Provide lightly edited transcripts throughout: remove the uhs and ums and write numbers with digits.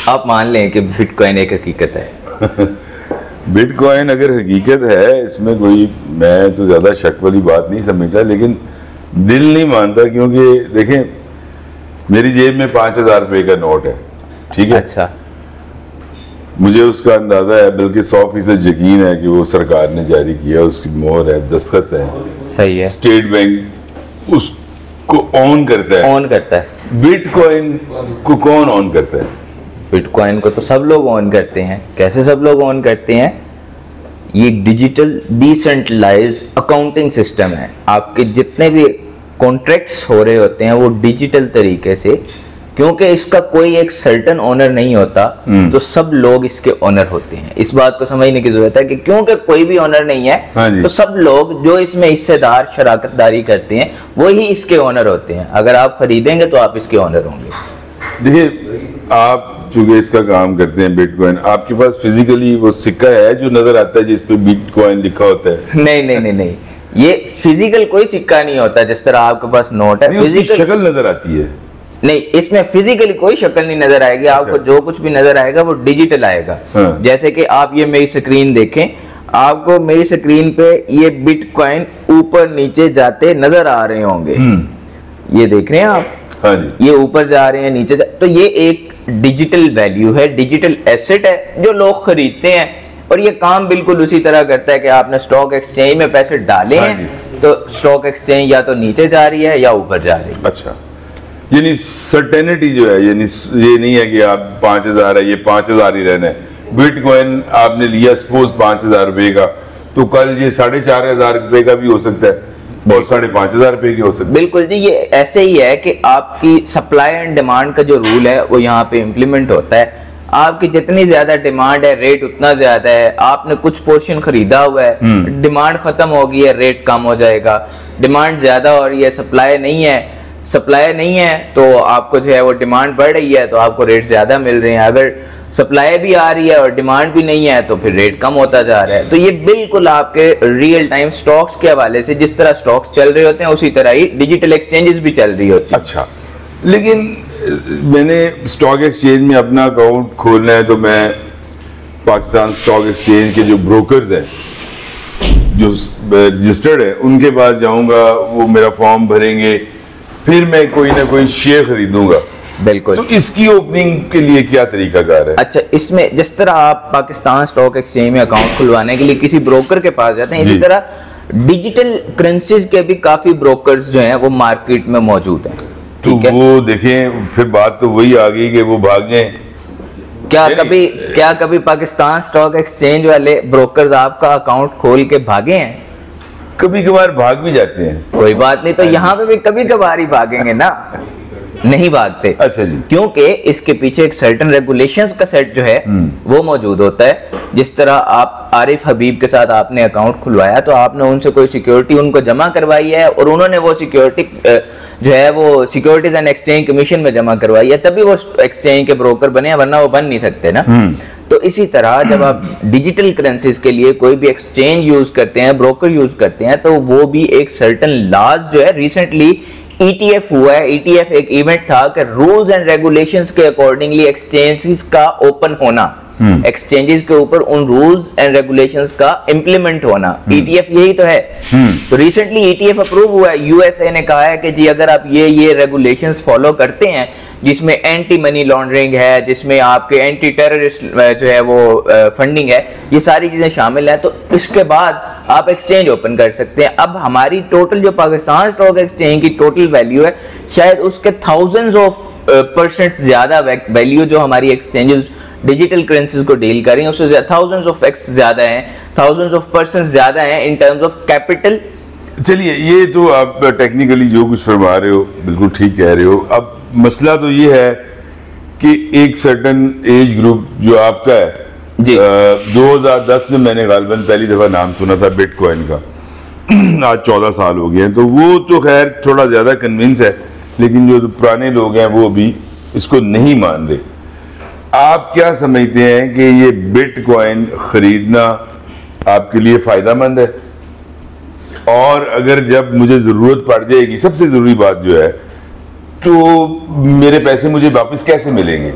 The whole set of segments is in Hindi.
आप मान लें कि बिटकॉइन एक हकीकत है। बिटकॉइन अगर हकीकत है, इसमें कोई मैं तो ज़्यादा शक वाली बात नहीं समझता, लेकिन दिल नहीं मानता, क्योंकि देखें मेरी जेब में 5,000 रुपये का नोट है, ठीक है। अच्छा, मुझे उसका अंदाजा है, बल्कि 100% यकीन है कि वो सरकार ने जारी किया, उसकी मोहर है, दस्तखत है, सही है। स्टेट बैंक उसको ऑन करता है। बिटकॉइन को कौन ऑन करता है? बिटकॉइन को तो सब लोग ऑन करते हैं। कैसे सब लोग ऑन करते हैं? ये डिजिटल डिसेंट्रलाइज अकाउंटिंग सिस्टम है। आपके जितने भी कॉन्ट्रैक्ट्स हो रहे होते हैं वो डिजिटल तरीके से, क्योंकि इसका कोई एक सर्टन ओनर नहीं होता, तो सब लोग इसके ओनर होते हैं। इस बात को समझने की जरूरत है कि क्योंकि कोई भी ओनर नहीं है, हाँ, तो सब लोग जो इसमें हिस्सेदार शराकतदारी करते हैं वही इसके ओनर होते हैं। अगर आप खरीदेंगे तो आप इसके ओनर होंगे। देखिए, आप चूंकि इसका काम करते हैं बिटकॉइन, आपके पास फिजिकली वो सिक्का है जो नजर आता है जिस पे बिटकॉइन लिखा होता है? नहीं, ये फिजिकल कोई सिक्का नहीं होता। जिस तरह आपके पास नोट है, फिजिकल शक्ल नजर आती है। नहीं, इसमें फिजिकली कोई शक्ल नहीं नजर आएगी। आपको जो कुछ भी नजर आएगा वो डिजिटल आएगा। हाँ। जैसे कि आप ये मेरी स्क्रीन देखें, आपको मेरी स्क्रीन पे ये बिटकॉइन ऊपर नीचे जाते नजर आ रहे होंगे। ये देख रहे हैं आप? हाँ जी। ये ऊपर जा रहे हैं, नीचे तो ये एक डिजिटल वैल्यू है, डिजिटल एसेट है जो लोग खरीदते हैं। और ये काम बिल्कुल उसी तरह करता है कि आपने स्टॉक एक्सचेंज में पैसे डाले हैं, तो स्टॉक एक्सचेंज या तो नीचे जा रही है या ऊपर जा रही है। अच्छा, यानी सर्टेनिटी जो है, यानी ये नहीं है कि आप 5,000 है, ये 5,000 ही रहना है। बिटकॉइन आपने लिया सपोज 5,000 रुपए का, तो कल ये 4,500 रुपए का भी हो सकता है और 5,500 रुपए की हो सकता है। बिल्कुल जी, ये ऐसे ही है कि आपकी सप्लाई एंड डिमांड का जो रूल है वो यहाँ पे इम्प्लीमेंट होता है। आपकी जितनी ज्यादा डिमांड है, रेट उतना ज्यादा है। आपने कुछ पोर्शन खरीदा हुआ है, डिमांड खत्म हो गई है, रेट कम हो जाएगा। डिमांड ज्यादा हो रही है, सप्लाई नहीं है, तो आपको जो है वो डिमांड बढ़ रही है, तो आपको रेट ज्यादा मिल रहे हैं। अगर सप्लाई भी आ रही है और डिमांड भी नहीं है, तो फिर रेट कम होता जा रहा है। तो ये बिल्कुल आपके रियल टाइम स्टॉक्स के हवाले से, जिस तरह स्टॉक्स चल रहे होते हैं उसी तरह ही डिजिटल एक्सचेंजेस भी चल रही होती है। अच्छा, लेकिन मैंने स्टॉक एक्सचेंज में अपना अकाउंट खोलना है, तो मैं पाकिस्तान स्टॉक एक्सचेंज के जो ब्रोकर्स हैं, जो रजिस्टर्ड है, उनके पास जाऊंगा, वो मेरा फॉर्म भरेंगे, फिर मैं कोई ना कोई शेयर खरीदूंगा। बिल्कुल। तो इसकी ओपनिंग के लिए क्या तरीकाकार है? अच्छा, इसमें जिस तरह आप पाकिस्तान स्टॉक एक्सचेंज में अकाउंट खुलवाने के लिए किसी ब्रोकर के पास जाते हैं, इसी तरह डिजिटल करेंसीज के भी काफी ब्रोकर्स जो हैं वो मार्केट में मौजूद हैं। तो वो देखें, फिर बात तो वही आ गई कि वो भाग जाएं। क्या कभी पाकिस्तान स्टॉक एक्सचेंज वाले ब्रोकर्स आपका अकाउंट खोल के भागे हैं? कभी कभार भाग भी जाते हैं। कोई बात नहीं, तो यहाँ पे भी कभी कभार ही भागेंगे ना, नहीं भागते। अच्छा जी। क्योंकि इसके पीछे एक सर्टेन रेगुलेशंस का सेट जो है वो मौजूद होता है। जिस तरह आप आरिफ हबीब के साथ आपने अकाउंट खुलवाया, तो आपने उनसे कोई सिक्योरिटी उनको जमा करवाई है, और उन्होंने वो सिक्योरिटी जो है वो सिक्योरिटीज एंड एक्सचेंज कमीशन में जमा करवाई है, तभी वो एक्सचेंज के ब्रोकर बने, वरना वो बन नहीं सकते ना। तो इसी तरह जब आप डिजिटल करेंसीज के लिए कोई भी एक्सचेंज यूज करते हैं, ब्रोकर यूज करते हैं, तो वो भी एक सर्टेन लॉज जो है, रिसेंटली ETF हुआ है। ETF एक इवेंट था कि रूल्स एंड रेगुलेशंस के अकॉर्डिंगली एक्सचेंजेस का ओपन होना, एक्सचेंजेस के ऊपर उन रूल्स एंड रेगुलेशंस का इंप्लीमेंट होना। ETF यही तो है। तो रिसेंटली ETF अप्रूव हुआ है। USA ने कहा है कि जी अगर आप ये रेगुलेशंस फॉलो करते हैं, जिसमें एंटी मनी लॉन्ड्रिंग है, जिसमें आपके एंटी टेररिस्ट जो है वो फंडिंग है, ये सारी चीजें शामिल है, तो इसके बाद आप एक्सचेंज ओपन कर सकते हैं। अब हमारी टोटल जो पाकिस्तान स्टॉक एक्सचेंज की टोटल वैल्यू है, शायद उसके थाउजेंड्स ऑफ % ज्यादा वैल्यू जो हमारी एक्सचेंजेस डिजिटल करेंसीज को डील कर रही हैं, उससे थाउजेंड्स ऑफ एक्स ज्यादा हैं, थाउजेंड्स ऑफ % ज्यादा हैं इन टर्म्स ऑफ कैपिटल। चलिए, ये तो आप टेक्निकली जो कुछ फरमा रहे हो बिल्कुल ठीक कह रहे हो। अब मसला तो ये है कि एक सर्टन एज ग्रुप जो आपका है जी, 2010 में मैंने गालिबन पहली दफा नाम सुना था बिटकॉइन का। आज 14 साल हो गए हैं, तो वो तो खैर थोड़ा ज्यादा कन्विंस है, लेकिन जो पुराने लोग हैं वो अभी इसको नहीं मान रहे। आप क्या समझते हैं कि ये बिटकॉइन खरीदना आपके लिए फायदेमंद है? और अगर जब मुझे जरूरत पड़ जाएगी, सबसे जरूरी बात जो है, तो मेरे पैसे मुझे वापस कैसे मिलेंगे?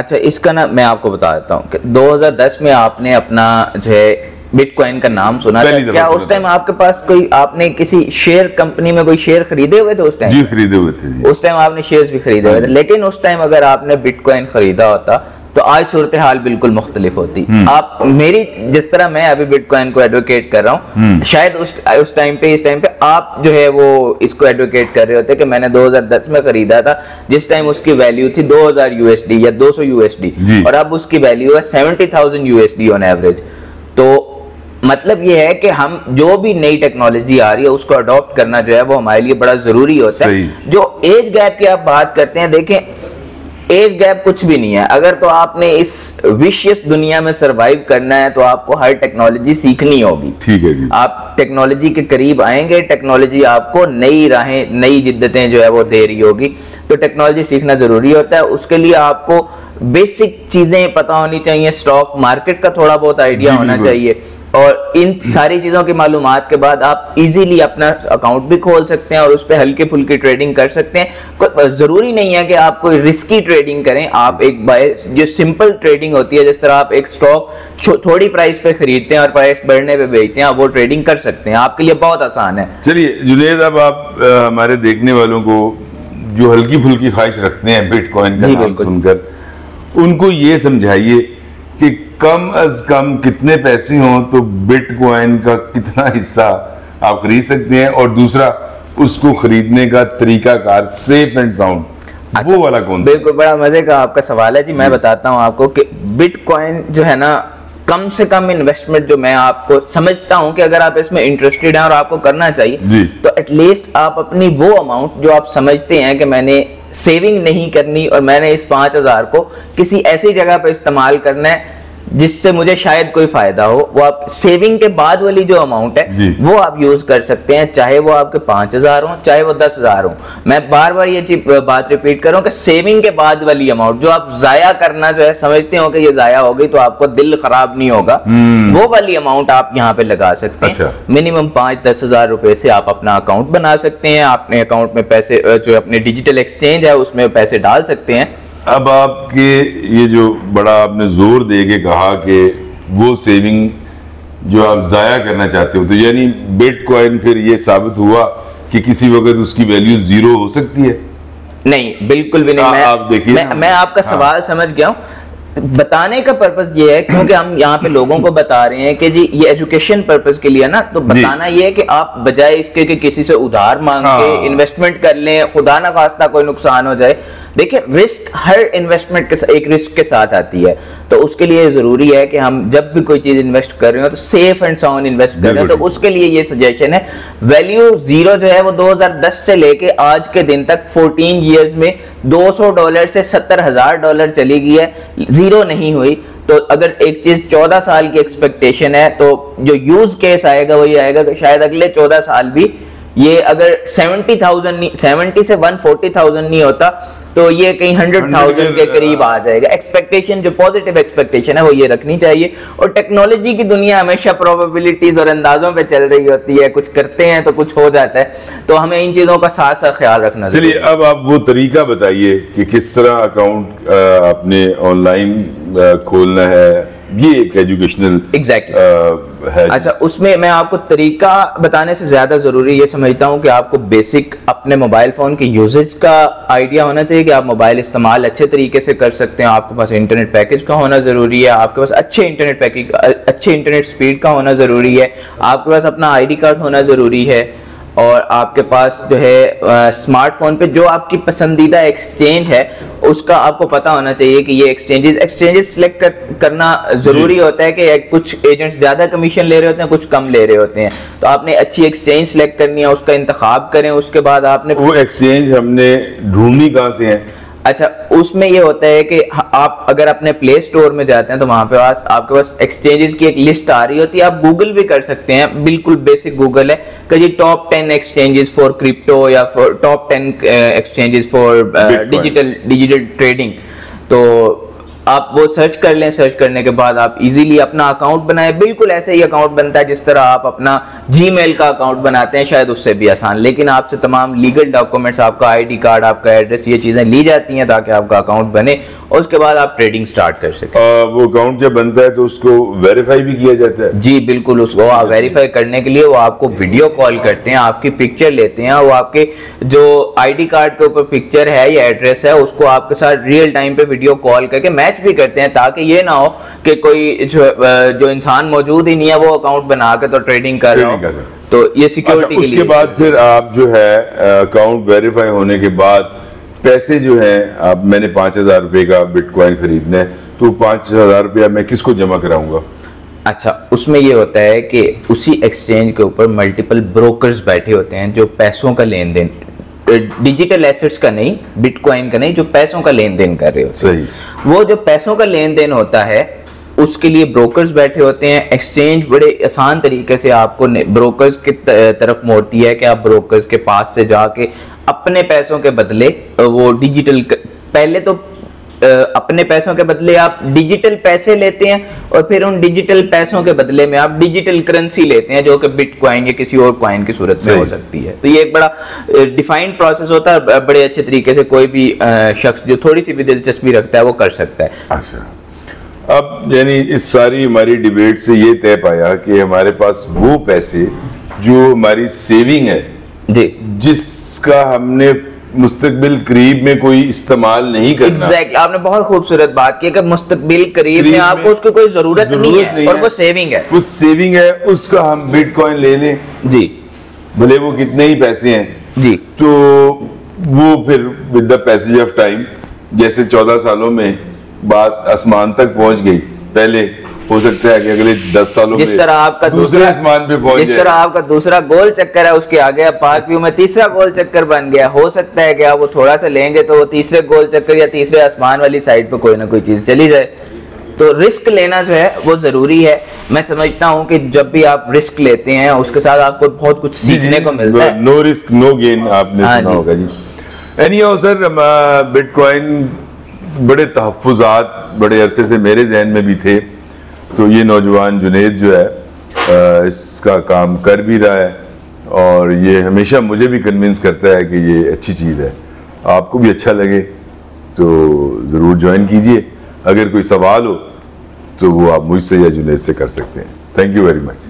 अच्छा, इसका ना मैं आपको बता देता हूँ कि 2010 में आपने अपना जो है बिटकॉइन का नाम सुना था, क्या उस टाइम आपके पास कोई, आपने किसी शेयर कंपनी में कोई शेयर खरीदे हुए थे उस टाइम? जी खरीदे हुए थे जी। उस टाइम आपने शेयर्स भी खरीदे हुए थे, लेकिन उस टाइम अगर आपने बिटकॉइन खरीदा होता तो आज सूरत हाल बिल्कुल मुख्तलिफ होती। आप मेरी, जिस तरह मैं अभी बिटकॉइन को एडवोकेट कर रहा हूँ, शायद उस टाइम पे, इस टाइम पे आप जो है वो इसको एडवोकेट कर रहे होते कि मैंने 2010 में खरीदा था, जिस टाइम उसकी वैल्यू थी 2000 यूएसडी या 200 यूएसडी, और अब उसकी वैल्यू है 70,000 यूएसडी ऑन एवरेज। तो मतलब ये है कि हम जो भी नई टेक्नोलॉजी आ रही है उसको अडॉप्ट करना जो है वो हमारे लिए बड़ा जरूरी होता है। जो एज गैप की आप बात करते हैं, देखें एज गैप कुछ भी नहीं है। अगर तो आपने इस विशियस दुनिया में सरवाइव करना है तो आपको हर टेक्नोलॉजी सीखनी होगी। ठीक है जी। आप टेक्नोलॉजी के करीब आएंगे, टेक्नोलॉजी आपको नई राहें, नई जिद्दतें जो है वो दे रही होगी, तो टेक्नोलॉजी सीखना जरूरी होता है। उसके लिए आपको बेसिक चीजें पता होनी चाहिए, स्टॉक मार्केट का थोड़ा बहुत आइडिया होना चाहिए, और इन सारी चीजों की मालूमात के बाद आप इजीली अपना अकाउंट भी खोल सकते हैं और उस पर हल्की फुल्की ट्रेडिंग कर सकते हैं। कोई जरूरी नहीं है कि आप कोई रिस्की ट्रेडिंग करें। आप एक जो सिंपल ट्रेडिंग होती है, जिस तरह आप एक स्टॉक थोड़ी प्राइस पे खरीदते हैं और प्राइस बढ़ने पे बेचते हैं, आप वो ट्रेडिंग कर सकते हैं, आपके लिए बहुत आसान है। चलिए जुनैद, अब आप हमारे देखने वालों को जो हल्की फुल्की ख्वाहिश रखते हैं बिटकॉइन का नाम सुनकर, उनको ये समझाइए कि कम अज कम कितने पैसे हों तो बिटकॉइन का कितना हिस्सा आप खरीद सकते हैं, और दूसरा उसको खरीदने का तरीकाकार सेफ एंड साउंड, वो वाला कौन सा? बिल्कुल, बड़ा मजे का आपका सवाल है जी। मैं बताता हूं आपको कि बिटकॉइन जो है ना, कम से कम इन्वेस्टमेंट जो मैं आपको समझता हूं कि अगर आप इसमें इंटरेस्टेड हैं और आपको करना चाहिए, तो एटलीस्ट आप अपनी वो अमाउंट जो आप समझते हैं कि मैंने सेविंग नहीं करनी और मैंने इस 5000 को किसी ऐसी जगह पर इस्तेमाल करना है जिससे मुझे शायद कोई फायदा हो, वो आप सेविंग के बाद वाली जो अमाउंट है वो आप यूज कर सकते हैं, चाहे वो आपके 5000 हो, चाहे वो 10,000 हो। मैं बार बार ये बात रिपीट कर रहा हूं कि सेविंग के बाद वाली अमाउंट जो आप जाया करना जो है, समझते हो कि ये जाया हो गई तो आपको दिल खराब नहीं होगा, वो वाली अमाउंट आप यहाँ पे लगा सकते हैं। अच्छा। मिनिमम 5-10 हजार रुपए से आप अपना अकाउंट बना सकते हैं। अपने अकाउंट में पैसे, जो अपने डिजिटल एक्सचेंज है उसमें पैसे डाल सकते हैं। अब आपके ये जो बड़ा आपने जोर दे के कहा कि वो सेविंग जो आप जाया करना चाहते हो, तो यानी बिटकॉइन फिर ये साबित हुआ कि किसी वक्त उसकी वैल्यू 0 हो सकती है? नहीं, बिल्कुल भी नहीं। आप देखिए, मैं आपका सवाल समझ गया हूँ। बताने का पर्पस ये है क्योंकि हम यहाँ पे लोगों को बता रहे हैं कि जी ये एजुकेशन पर्पस के लिए ना, तो बताना ये है कि आप बजाय इसके कि किसी से उधार मांग के इन्वेस्टमेंट कर लें, खुदा ना खास्ता कोई नुकसान हो जाए। देखिए, रिस्क हर इन्वेस्टमेंट के एक रिस्क के साथ आती है, तो उसके लिए जरूरी है कि हम जब भी कोई चीज इन्वेस्ट कर रहे हो तो सेफ एंड साउंड इन्वेस्ट कर रहे हो। तो उसके लिए ये सजेशन है, वैल्यू 0 जो है वो 2010 से लेके आज के दिन तक 14 ईयर्स में $200 से $70,000 चली गई है, 0 नहीं हुई। तो अगर एक चीज 14 साल की एक्सपेक्टेशन है तो जो यूज केस आएगा वही आएगा कि शायद अगले 14 साल भी ये अगर 70 से 140,000 नहीं होता तो ये कहीं 100,000 के करीब आ जाएगा। एक्सपेक्टेशन, जो पॉजिटिव एक्सपेक्टेशन है वो ये रखनी चाहिए। और टेक्नोलॉजी की दुनिया हमेशा प्रोबेबिलिटीज और अंदाजों पे चल रही होती है, कुछ करते हैं तो कुछ हो जाता है, तो हमें इन चीजों का साथ साथ ख्याल रखना चाहिए। चलिए, अब आप वो तरीका बताइए कि किस तरह अकाउंट अपने ऑनलाइन खोलना है, ये एक एजुकेशनल है। अच्छा, उसमें मैं आपको तरीका बताने से ज्यादा जरूरी ये समझता हूँ कि आपको बेसिक अपने मोबाइल फोन के यूजेज का आइडिया होना चाहिए कि आप मोबाइल इस्तेमाल अच्छे तरीके से कर सकते हैं। आपके पास इंटरनेट पैकेज का होना जरूरी है, आपके पास अच्छे इंटरनेट पैकेज, अच्छे इंटरनेट स्पीड का होना जरूरी है, आपके पास अपना ID कार्ड होना जरूरी है, और आपके पास जो है स्मार्टफोन पे जो आपकी पसंदीदा एक्सचेंज है उसका आपको पता होना चाहिए कि ये एक्सचेंजेस सिलेक्ट करना जरूरी होता है कि कुछ एजेंट्स ज्यादा कमीशन ले रहे होते हैं, कुछ कम ले रहे होते हैं, तो आपने अच्छी एक्सचेंज सिलेक्ट करनी है, उसका इंतखाब करें। उसके बाद आपने वो एक्सचेंज हमने ढूंढनी कहाँ से है? अच्छा, उसमें ये होता है कि आप अगर अपने प्ले स्टोर में जाते हैं तो वहां पे आपके पास एक्सचेंजेस की एक लिस्ट आ रही होती है। आप गूगल भी कर सकते हैं, बिल्कुल बेसिक गूगल है कि जी टॉप 10 एक्सचेंजेस फॉर क्रिप्टो या top 10 exchanges for digital trading. तो आप वो सर्च कर लें, सर्च करने के बाद आप इजीली अपना अकाउंट बनाएं। बिल्कुल ऐसे ही अकाउंट बनता है जिस तरह आप अपना जीमेल का अकाउंट बनाते हैं, शायद उससे भी आसान, लेकिन आपसे तमाम लीगल डॉक्यूमेंट्स, आपका आईडी कार्ड, आपका एड्रेस, ये चीज़ें ली जाती हैं ताकि आपका अकाउंट बने और उसके बाद आप ट्रेडिंग स्टार्ट कर सकें। वो अकाउंट जब बनता है तो उसको वेरीफाई भी किया जाता है? जी बिल्कुल, उसको आप वेरीफाई करने के लिए वो आपको वीडियो कॉल करते हैं, आपकी पिक्चर लेते हैं, वो आपके जो आईडी कार्ड के ऊपर पिक्चर है या एड्रेस है उसको आपके साथ रियल टाइम पे वीडियो कॉल करके मैच भी करते हैं, ताकि ये ना हो कि कोई जो इंसान मौजूद ही नहीं है वो अकाउंट बना के तो ट्रेडिंग कर रहा हो। तो ये सिक्योरिटी के लिए। उसके बाद फिर आप जो है अकाउंट वेरीफाई होने के बाद पैसे जो है आप, मैंने 5,000 रुपए का बिटकॉइन खरीदना है तो 5,000 रुपया मैं किसको जमा कराऊंगा? अच्छा, उसमें ये होता है कि उसी एक्सचेंज के ऊपर मल्टीपल ब्रोकर्स बैठे होते हैं जो पैसों का लेन देन, डिजिटल एसेट्स का नहीं, बिटकॉइन का नहीं, जो पैसों का लेन देन कर रहे होते हैं। सही। वो जो पैसों का लेन देन होता है उसके लिए ब्रोकर्स बैठे होते हैं। एक्सचेंज बड़े आसान तरीके से आपको ब्रोकर्स की तरफ मोड़ती है कि आप ब्रोकर्स के पास से जाके अपने पैसों के बदले वो डिजिटल, पहले तो अपने पैसों के बदले आप डिजिटल पैसे लेते हैं और फिर उन डिजिटल पैसों के बदले में आप डिजिटल करेंसी लेते हैं जो कि बिटकॉइन या किसी और कॉइन की सूरत में हो सकती है। तो ये एक बड़ा डिफाइंड प्रोसेस होता है, बड़े अच्छे तरीके से कोई भी शख्स जो थोड़ी सी भी दिलचस्पी रखता है वो कर सकता है। अच्छा, अब यानी इस सारी हमारी डिबेट से ये तय पाया कि हमारे पास वो पैसे जो हमारी सेविंग है जी, जिसका हमने मुस्तकबिल करीब में कोई इस्तेमाल नहीं करना। Exactly, आपने बहुत खूबसूरत बात की कि मुस्तकबिल करीब में आपको उसकी कोई जरूरत नहीं है और वो सेविंग है, वो सेविंग है, उसका हम बिटकॉइन ले लें जी, भले वो कितने ही पैसे हैं जी, तो वो फिर with the passage of time, जैसे 14 सालों में बात आसमान तक पहुंच गई, पहले हो सकता है कि अगले 10 सालों में जिस तरह आपका दूसरे आसमान पे पहुंच, जिस तरह आपका दूसरा गोल चक्कर है उसके आगे पार्क व्यू में तीसरा गोल चक्कर बन गया, हो सकता है कि आप वो थोड़ा सा लेंगे तो वो तीसरे गोल चक्कर या तीसरे आसमान वाली साइड पे कोई ना कोई चीज चली जाए। तो रिस्क लेना जो है वो जरूरी है। मैं समझता हूँ कि जब भी आप रिस्क लेते हैं उसके साथ आपको बहुत कुछ सीखने को मिलता है। नो रिस्क नो गेन, आपने सुना होगा जी। एनीहाउ सर, बिटकॉइन बड़े तहफ्फुज़ात बड़े अरसे से मेरे जहन में भी थे, तो ये नौजवान जुनेद जो है इसका काम कर भी रहा है और ये हमेशा मुझे भी कन्विंस करता है कि ये अच्छी चीज़ है। आपको भी अच्छा लगे तो ज़रूर ज्वाइन कीजिए। अगर कोई सवाल हो तो वो आप मुझसे या जुनेद से कर सकते हैं। Thank you very much.